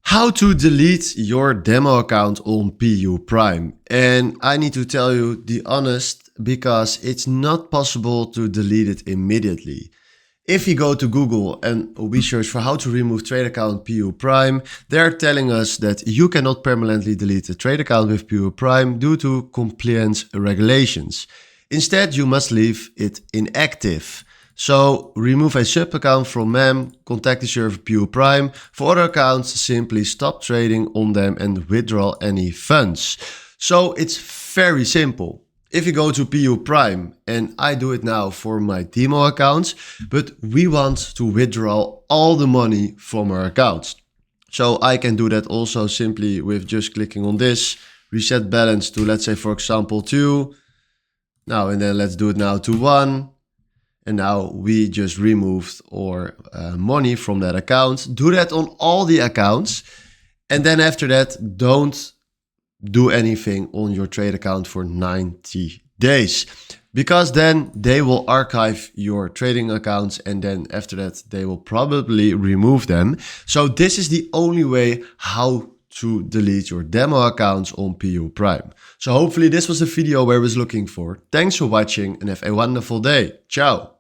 How to delete your demo account on PU Prime. And I need to tell you the honest, because it's not possible to delete it immediately. If you go to Google and we search for how to remove trade account PU Prime, they're telling us that you cannot permanently delete a trade account with PU Prime due to compliance regulations. Instead, you must leave it inactive. So remove a sub account from MEM, contact the server PU Prime. For other accounts, simply stop trading on them and withdraw any funds. So it's very simple. If you go to PU Prime, and I do it now for my demo accounts, but we want to withdraw all the money from our accounts. So I can do that also simply with just clicking on this, reset balance to, let's say, for example, 2. Now, and then let's do it now to 1. And now we just removed our money from that account. Do that on all the accounts. And then after that, don't do anything on your trade account for 90 days. Because then they will archive your trading accounts, and then after that, they will probably remove them. So this is the only way how to delete your demo accounts on PU Prime. So hopefully this was the video where I was looking for. Thanks for watching and have a wonderful day. Ciao.